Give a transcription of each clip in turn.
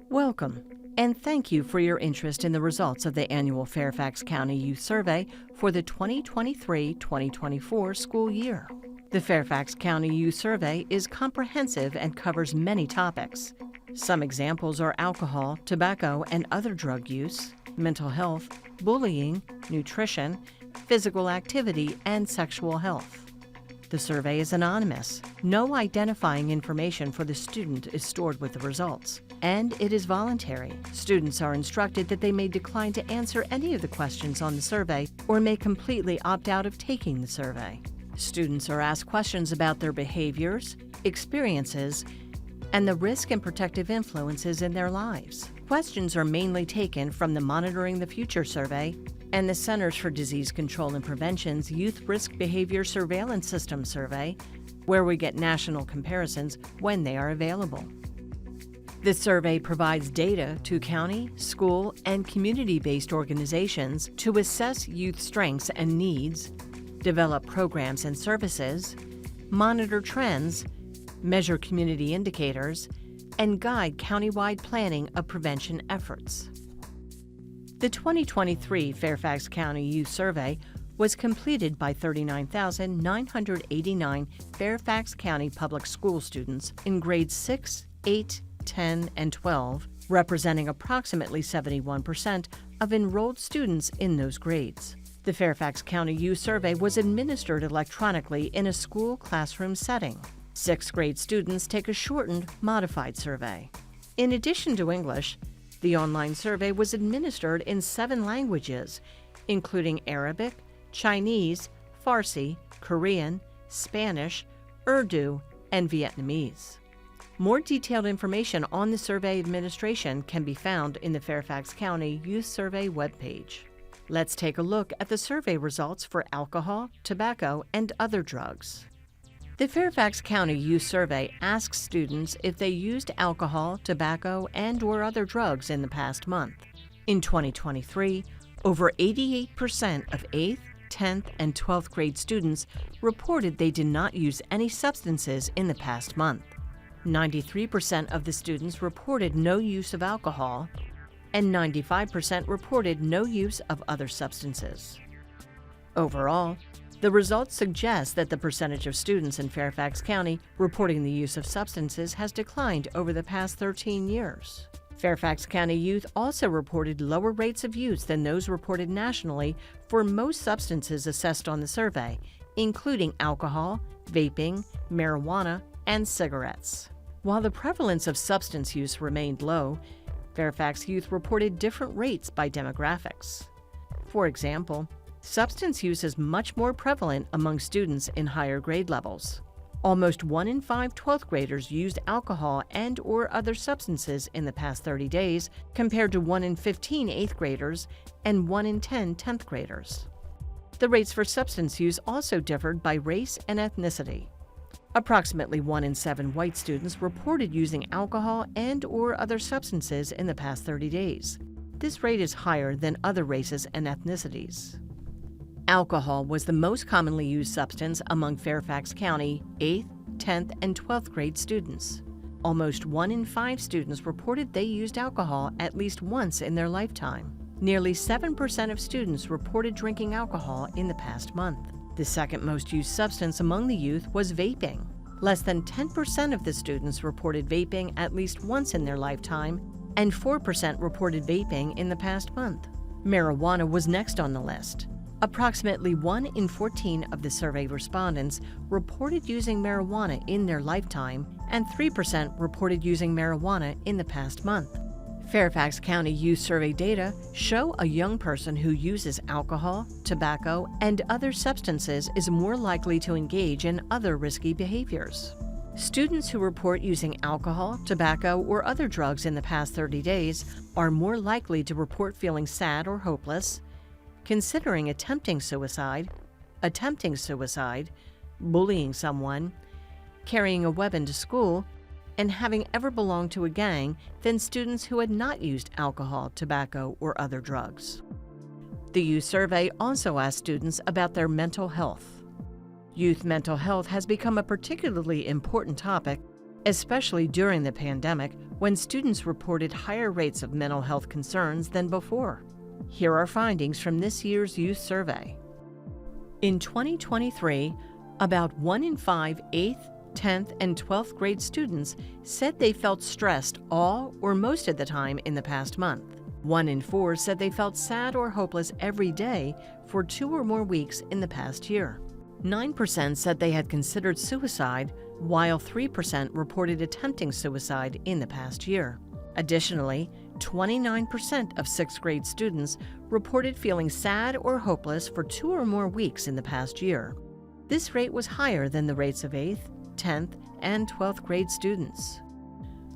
Welcome, and thank you for your interest in the results of the annual Fairfax County Youth Survey for the 2023-2024 school year. The Fairfax County Youth Survey is comprehensive and covers many topics. Some examples are alcohol, tobacco, and other drug use, mental health, bullying, nutrition, physical activity, and sexual health. The survey is anonymous. No identifying information for the student is stored with the results, and it is voluntary. Students are instructed that they may decline to answer any of the questions on the survey or may completely opt out of taking the survey. Students are asked questions about their behaviors, experiences, and the risk and protective influences in their lives. Questions are mainly taken from the Monitoring the Future survey and the Centers for Disease Control and Prevention's Youth Risk Behavior Surveillance System survey, where we get national comparisons when they are available. The survey provides data to county, school, and community-based organizations to assess youth strengths and needs, develop programs and services, monitor trends, measure community indicators, and guide countywide planning of prevention efforts. The 2023 Fairfax County Youth Survey was completed by 39,989 Fairfax County public school students in grades 6, 8, 10, and 12, representing approximately 71% of enrolled students in those grades. The Fairfax County Youth Survey was administered electronically in a school classroom setting. Sixth grade students take a shortened, modified survey. In addition to English, the online survey was administered in 7 languages, including Arabic, Chinese, Farsi, Korean, Spanish, Urdu, and Vietnamese. More detailed information on the survey administration can be found in the Fairfax County Youth Survey webpage. Let's take a look at the survey results for alcohol, tobacco, and other drugs. The Fairfax County Youth Survey asks students if they used alcohol, tobacco, and/or other drugs in the past month. In 2023, over 88% of 8th, 10th, and 12th grade students reported they did not use any substances in the past month. 93% of the students reported no use of alcohol, and 95% reported no use of other substances. Overall, the results suggest that the percentage of students in Fairfax County reporting the use of substances has declined over the past 13 years. Fairfax County youth also reported lower rates of use than those reported nationally for most substances assessed on the survey, including alcohol, vaping, marijuana, and cigarettes. While the prevalence of substance use remained low, Fairfax youth reported different rates by demographics. For example, substance use is much more prevalent among students in higher grade levels. Almost 1 in 5 12th graders used alcohol and/or other substances in the past 30 days, compared to 1 in 15 8th graders and 1 in 10 10th graders. The rates for substance use also differed by race and ethnicity. Approximately 1 in 7 white students reported using alcohol and/or other substances in the past 30 days. This rate is higher than other races and ethnicities. Alcohol was the most commonly used substance among Fairfax County 8th, 10th, and 12th grade students. Almost 1 in 5 students reported they used alcohol at least once in their lifetime. Nearly 7% of students reported drinking alcohol in the past month. The second most used substance among the youth was vaping. Less than 10% of the students reported vaping at least once in their lifetime, and 4% reported vaping in the past month. Marijuana was next on the list. Approximately 1 in 14 of the survey respondents reported using marijuana in their lifetime, and 3% reported using marijuana in the past month. Fairfax County Youth Survey data show a young person who uses alcohol, tobacco, and other substances is more likely to engage in other risky behaviors. Students who report using alcohol, tobacco, or other drugs in the past 30 days are more likely to report feeling sad or hopeless, considering attempting suicide, bullying someone, carrying a weapon to school, and having ever belonged to a gang than students who had not used alcohol, tobacco, or other drugs. The youth survey also asked students about their mental health. Youth mental health has become a particularly important topic, especially during the pandemic, when students reported higher rates of mental health concerns than before. Here are findings from this year's youth survey. In 2023, about 1 in 5 8th, 10th, and 12th grade students said they felt stressed all or most of the time in the past month. 1 in 4 said they felt sad or hopeless every day for 2 or more weeks in the past year. 9% said they had considered suicide, while 3% reported attempting suicide in the past year. Additionally, 29% of 6th grade students reported feeling sad or hopeless for 2 or more weeks in the past year. This rate was higher than the rates of 8th, 10th, and 12th grade students.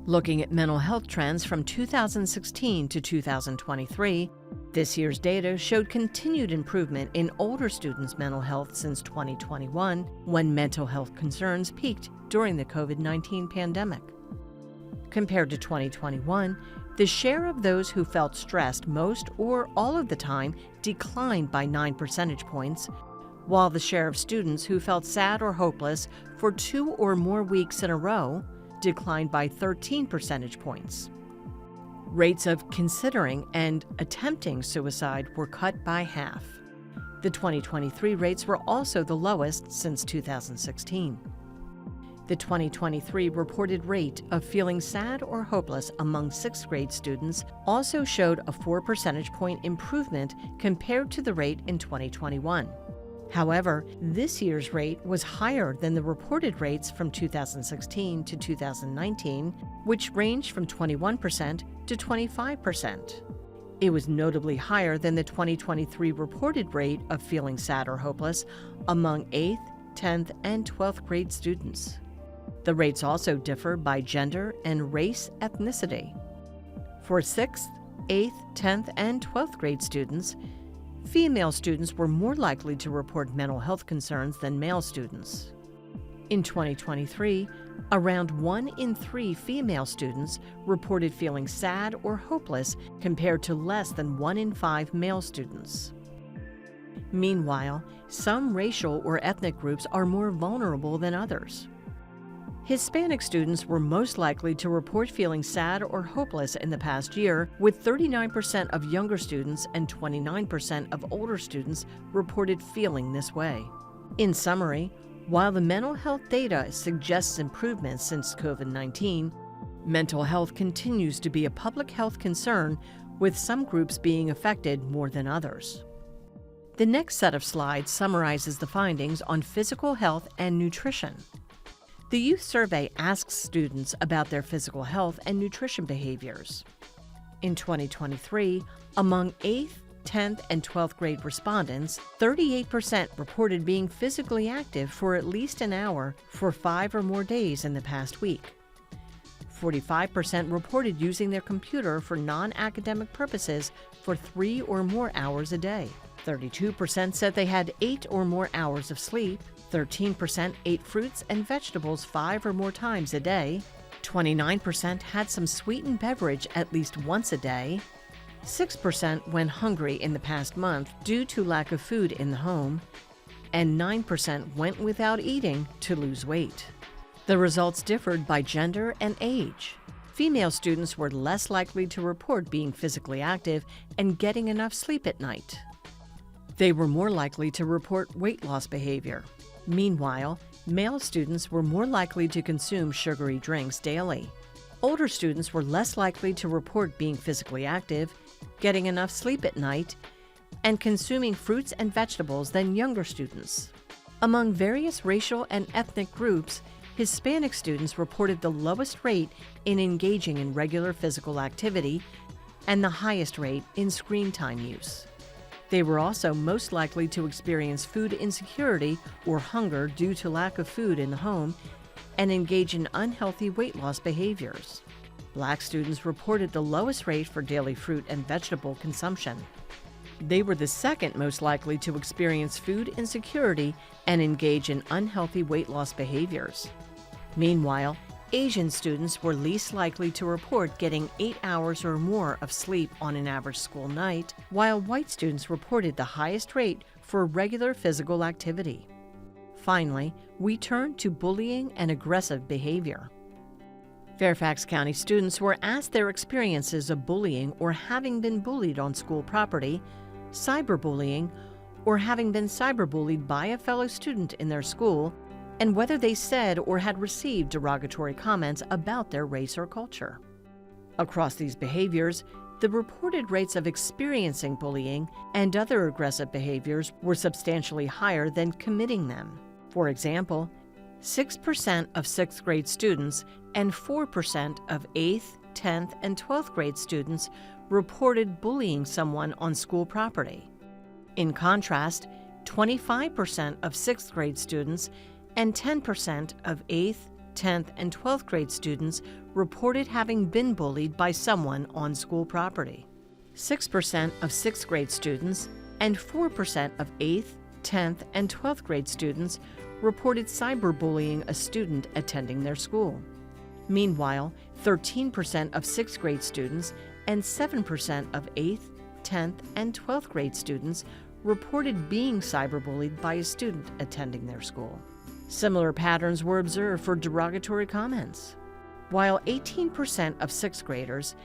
Looking at mental health trends from 2016 to 2023, this year's data showed continued improvement in older students' mental health since 2021, when mental health concerns peaked during the COVID-19 pandemic. Compared to 2021, the share of those who felt stressed most or all of the time declined by 9 percentage points, while the share of students who felt sad or hopeless for 2 or more weeks in a row declined by 13 percentage points. Rates of considering and attempting suicide were cut by half. The 2023 rates were also the lowest since 2016. The 2023 reported rate of feeling sad or hopeless among 6th grade students also showed a 4 percentage point improvement compared to the rate in 2021. However, this year's rate was higher than the reported rates from 2016 to 2019, which ranged from 21% to 25%. It was notably higher than the 2023 reported rate of feeling sad or hopeless among 8th, 10th, and 12th grade students. The rates also differ by gender and race ethnicity. For 6th, 8th, 10th, and 12th grade students, female students were more likely to report mental health concerns than male students. In 2023, around 1 in 3 female students reported feeling sad or hopeless compared to less than 1 in 5 male students. Meanwhile, some racial or ethnic groups are more vulnerable than others. Hispanic students were most likely to report feeling sad or hopeless in the past year, with 39% of younger students and 29% of older students reported feeling this way. In summary, while the mental health data suggests improvements since COVID-19, mental health continues to be a public health concern, with some groups being affected more than others. The next set of slides summarizes the findings on physical health and nutrition. The youth survey asks students about their physical health and nutrition behaviors. In 2023, among 8th, 10th, and 12th grade respondents, 38% reported being physically active for at least an hour for 5 or more days in the past week. 45% reported using their computer for non-academic purposes for 3 or more hours a day. 32% said they had 8 or more hours of sleep. 13% ate fruits and vegetables 5 or more times a day. 29% had some sweetened beverage at least once a day. 6% went hungry in the past month due to lack of food in the home. And 9% went without eating to lose weight. The results differed by gender and age. Female students were less likely to report being physically active and getting enough sleep at night. They were more likely to report weight loss behavior. Meanwhile, male students were more likely to consume sugary drinks daily. Older students were less likely to report being physically active, getting enough sleep at night, and consuming fruits and vegetables than younger students. Among various racial and ethnic groups, Hispanic students reported the lowest rate in engaging in regular physical activity and the highest rate in screen time use. They were also most likely to experience food insecurity or hunger due to lack of food in the home and engage in unhealthy weight loss behaviors. Black students reported the lowest rate for daily fruit and vegetable consumption. They were the second most likely to experience food insecurity and engage in unhealthy weight loss behaviors. Meanwhile, Asian students were least likely to report getting 8 hours or more of sleep on an average school night, while white students reported the highest rate for regular physical activity. Finally, we turn to bullying and aggressive behavior. Fairfax County students were asked their experiences of bullying or having been bullied on school property, cyberbullying, or having been cyberbullied by a fellow student in their school, and whether they said or had received derogatory comments about their race or culture. Across these behaviors, the reported rates of experiencing bullying and other aggressive behaviors were substantially higher than committing them. For example, 6% of 6th grade students and 4% of 8th, 10th, and 12th grade students reported bullying someone on school property. In contrast, 25% of 6th grade students and 10% of 8th, 10th, and 12th grade students reported having been bullied by someone on school property. 6% of 6th grade students and 4% of 8th, 10th, and 12th grade students reported cyberbullying a student attending their school. Meanwhile, 13% of 6th grade students and 7% of 8th, 10th, and 12th grade students reported being cyberbullied by a student attending their school. Similar patterns were observed for derogatory comments. While 18% of 6th graders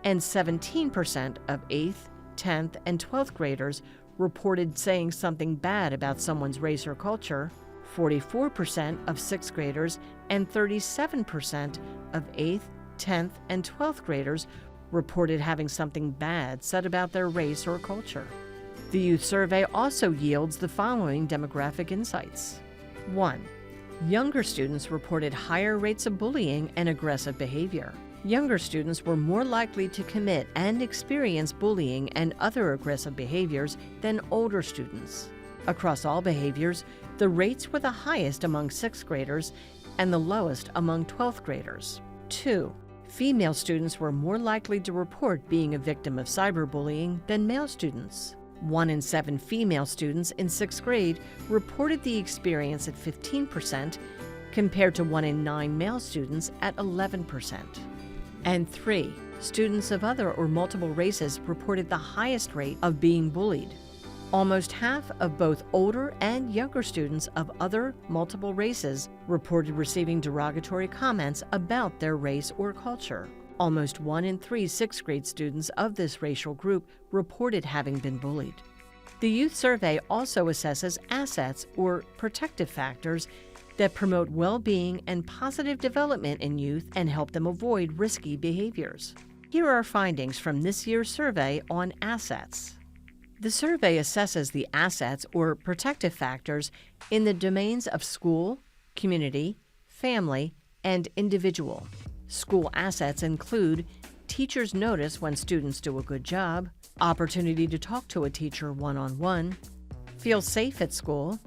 and 17% of 8th, 10th, and 12th graders reported saying something bad about someone's race or culture, 44% of 6th graders and 37% of 8th, 10th, and 12th graders reported having something bad said about their race or culture. The youth survey also yields the following demographic insights. 1. Younger students reported higher rates of bullying and aggressive behavior. Younger students were more likely to commit and experience bullying and other aggressive behaviors than older students. Across all behaviors, the rates were the highest among 6th graders and the lowest among 12th graders. 2. Female students were more likely to report being a victim of cyberbullying than male students. 1 in 7 female students in 6th grade reported the experience at 15%, compared to 1 in 9 male students at 11%. And 3, students of other or multiple races reported the highest rate of being bullied. Almost half of both older and younger students of other multiple races reported receiving derogatory comments about their race or culture. Almost 1 in 3 6th grade students of this racial group reported having been bullied. The youth survey also assesses assets or protective factors that promote well-being and positive development in youth and help them avoid risky behaviors. Here are findings from this year's survey on assets. The survey assesses the assets or protective factors in the domains of school, community, family, and individual. School assets include teachers notice when students do a good job, opportunity to talk to a teacher one-on-one, feel safe at school,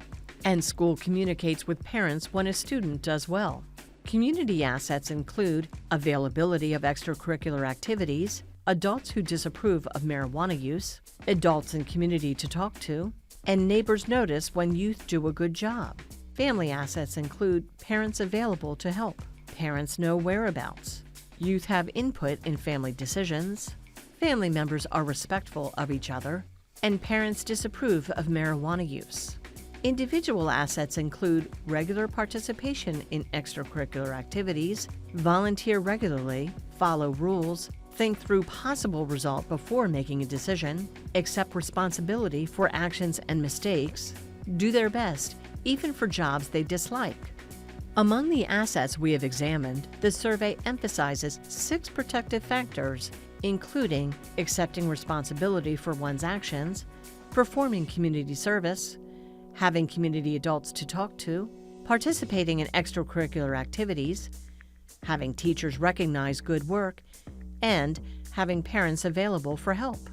and school communicates with parents when a student does well. Community assets include availability of extracurricular activities, adults who disapprove of marijuana use, adults in community to talk to, and neighbors notice when youth do a good job. Family assets include parents available to help, parents know whereabouts, youth have input in family decisions, family members are respectful of each other, and parents disapprove of marijuana use. Individual assets include regular participation in extracurricular activities, volunteer regularly, follow rules, think through possible result before making a decision, accept responsibility for actions and mistakes, do their best, even for jobs they dislike. Among the assets we have examined, the survey emphasizes 6 protective factors, including accepting responsibility for one's actions, performing community service, having community adults to talk to, participating in extracurricular activities, having teachers recognize good work, and having parents available for help.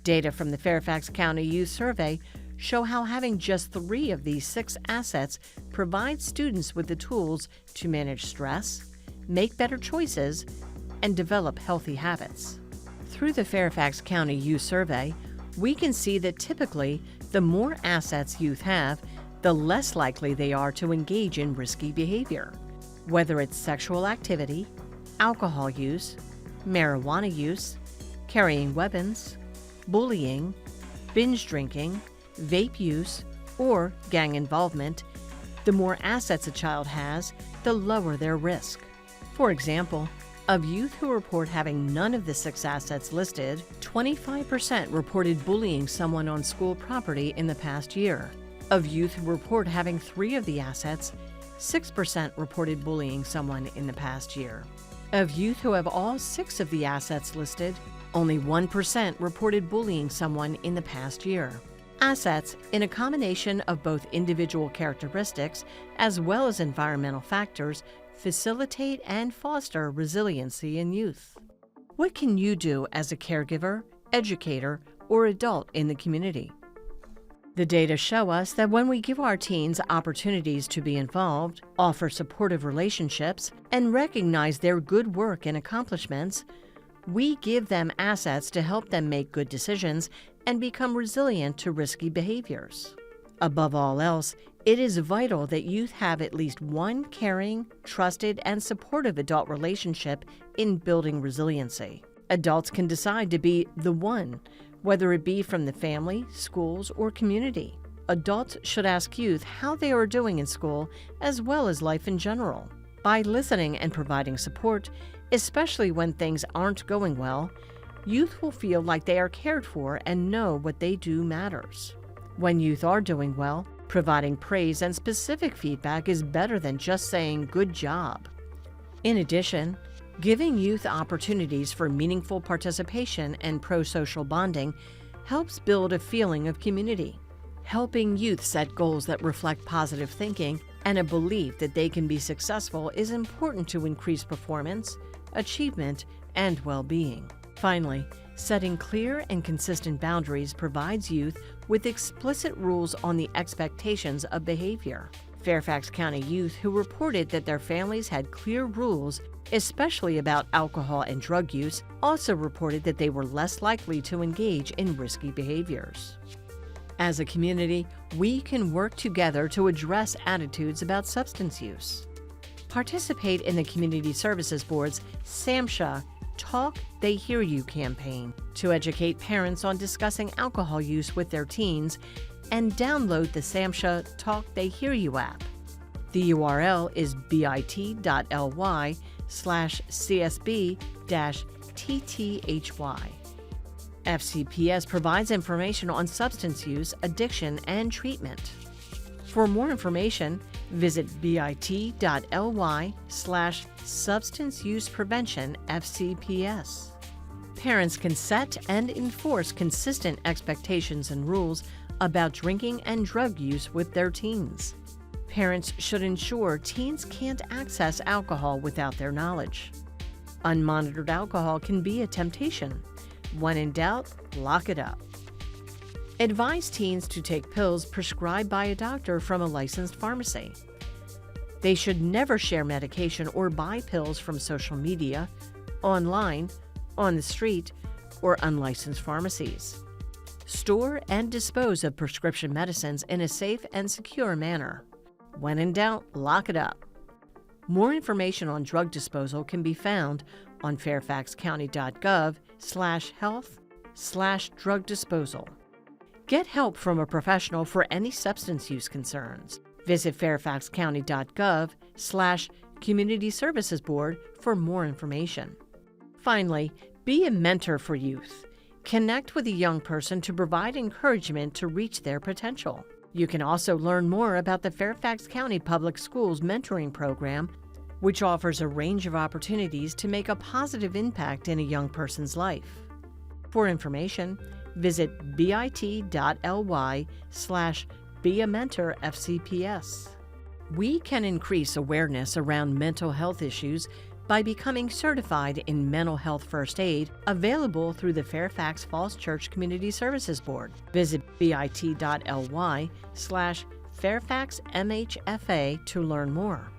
Data from the Fairfax County Youth Survey show how having just 3 of these 6 assets provides students with the tools to manage stress, make better choices, and develop healthy habits. Through the Fairfax County Youth Survey, we can see that typically the more assets youth have, the less likely they are to engage in risky behavior, whether it's sexual activity, alcohol use, marijuana use, carrying weapons, bullying, binge drinking, vape use, or gang involvement. The more assets a child has, the lower their risk. For example, Of youth who report having none of the 6 assets listed, 25% reported bullying someone on school property in the past year. Of youth who report having 3 of the assets, 6% reported bullying someone in the past year. Of youth who have all 6 of the assets listed, only 1% reported bullying someone in the past year. Assets, in a combination of both individual characteristics as well as environmental factors, facilitate and foster resiliency in youth. What can you do as a caregiver, educator, or adult in the community? The data show us that when we give our teens opportunities to be involved, offer supportive relationships, and recognize their good work and accomplishments, we give them assets to help them make good decisions and become resilient to risky behaviors. Above all else, it is vital that youth have at least one caring, trusted, and supportive adult relationship in building resiliency. Adults can decide to be the one, whether it be from the family, schools, or community. Adults should ask youth how they are doing in school as well as life in general. By listening and providing support, especially when things aren't going well, youth will feel like they are cared for and know what they do matters. When youth are doing well, providing praise and specific feedback is better than just saying "good job." In addition, giving youth opportunities for meaningful participation and pro-social bonding helps build a feeling of community. Helping youth set goals that reflect positive thinking and a belief that they can be successful is important to increase performance, achievement, and well-being. Finally, setting clear and consistent boundaries provides youth with explicit rules on the expectations of behavior. Fairfax County youth who reported that their families had clear rules, especially about alcohol and drug use, also reported that they were less likely to engage in risky behaviors. As a community, we can work together to address attitudes about substance use. Participate in the Community Services Board's SAMHSA Talk They Hear You campaign to educate parents on discussing alcohol use with their teens, and download the SAMHSA Talk They Hear You app. The URL is bit.ly/CSB-TTHY. FCPS provides information on substance use, addiction, and treatment. For more information, visit bit.ly/substance use prevention FCPS. Parents can set and enforce consistent expectations and rules about drinking and drug use with their teens. Parents should ensure teens can't access alcohol without their knowledge. Unmonitored alcohol can be a temptation. When in doubt, lock it up. Advise teens to take pills prescribed by a doctor from a licensed pharmacy. They should never share medication or buy pills from social media, online, on the street, or unlicensed pharmacies. Store and dispose of prescription medicines in a safe and secure manner. When in doubt, lock it up. More information on drug disposal can be found on fairfaxcounty.gov/health/drug disposal. Get help from a professional for any substance use concerns. Visit fairfaxcounty.gov/community services board for more information. Finally, be a mentor for youth. Connect with a young person to provide encouragement to reach their potential. You can also learn more about the Fairfax County Public Schools Mentoring Program, which offers a range of opportunities to make a positive impact in a young person's life. For information, visit bit.ly/beamentorfcps. We can increase awareness around mental health issues by becoming certified in mental health first aid, available through the Fairfax Falls Church Community Services Board. Visit bit.ly/fairfaxmhfa to learn more.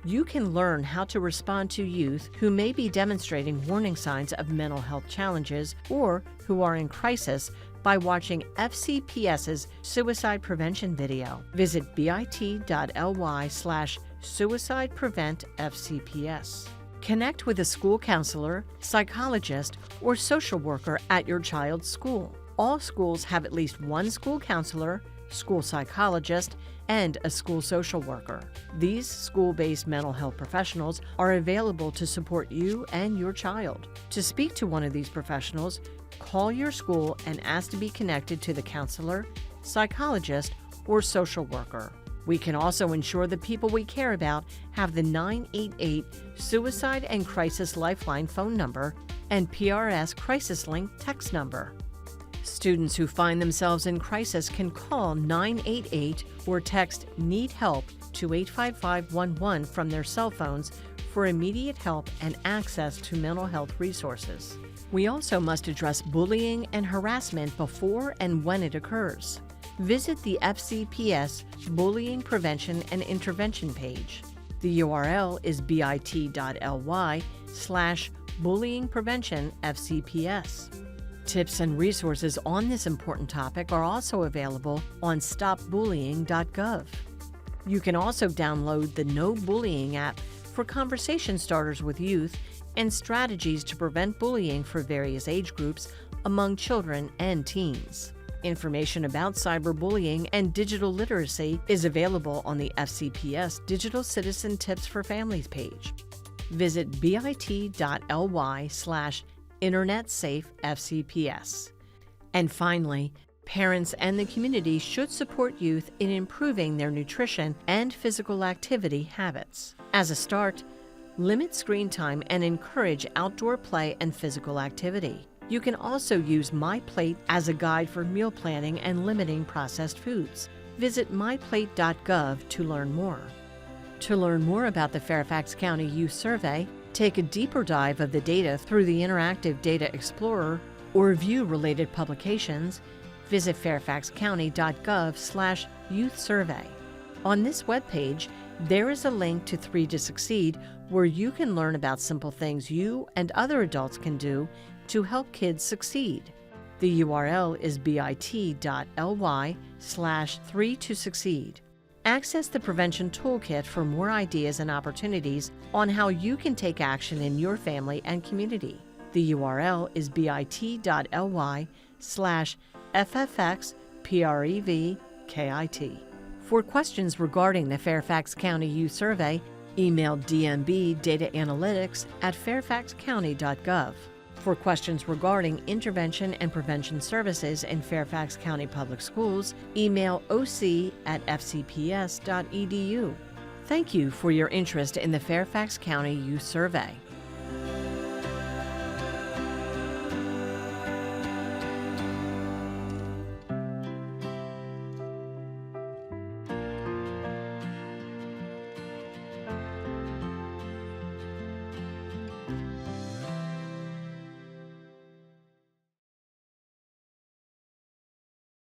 You can learn how to respond to youth who may be demonstrating warning signs of mental health challenges or who are in crisis by watching FCPS's suicide prevention video. Visit bit.ly/suicidepreventfcps. Connect with a school counselor, psychologist, or social worker at your child's school. All schools have at least one school counselor, school psychologist, and a school social worker. These school-based mental health professionals are available to support you and your child. To speak to one of these professionals, call your school and ask to be connected to the counselor, psychologist, or social worker. We can also ensure the people we care about have the 988 Suicide and Crisis Lifeline phone number and PRS Crisis Link text number. Students who find themselves in crisis can call 988 or text "Need Help" to 85511 from their cell phones for immediate help and access to mental health resources. We also must address bullying and harassment before and when it occurs. Visit the FCPS Bullying Prevention and Intervention page. The URL is bit.ly/bullyingpreventionfcps. Tips and resources on this important topic are also available on stopbullying.gov. You can also download the No Bullying app for conversation starters with youth and strategies to prevent bullying for various age groups among children and teens. Information about cyberbullying and digital literacy is available on the FCPS Digital Citizen Tips for Families page. Visit bit.ly/InternetSafeFCPS. And finally, parents and the community should support youth in improving their nutrition and physical activity habits. As a start, limit screen time and encourage outdoor play and physical activity. You can also use My Plate as a guide for meal planning and limiting processed foods. Visit myplate.gov to learn more. To learn more about the Fairfax County Youth Survey, take a deeper dive of the data through the Interactive Data Explorer, or view related publications, visit fairfaxcounty.gov/youth survey. On this webpage, there is a link to 3 to Succeed, where you can learn about simple things you and other adults can do to help kids succeed. The URL is bit.ly/3 to Succeed. Access the Prevention Toolkit for more ideas and opportunities on how you can take action in your family and community. The URL is bit.ly/ffxprevkit. For questions regarding the Fairfax County Youth Survey, email dmbdataanalytics@fairfaxcounty.gov. For questions regarding intervention and prevention services in Fairfax County Public Schools, email oc@fcps.edu. Thank you for your interest in the Fairfax County Youth Survey.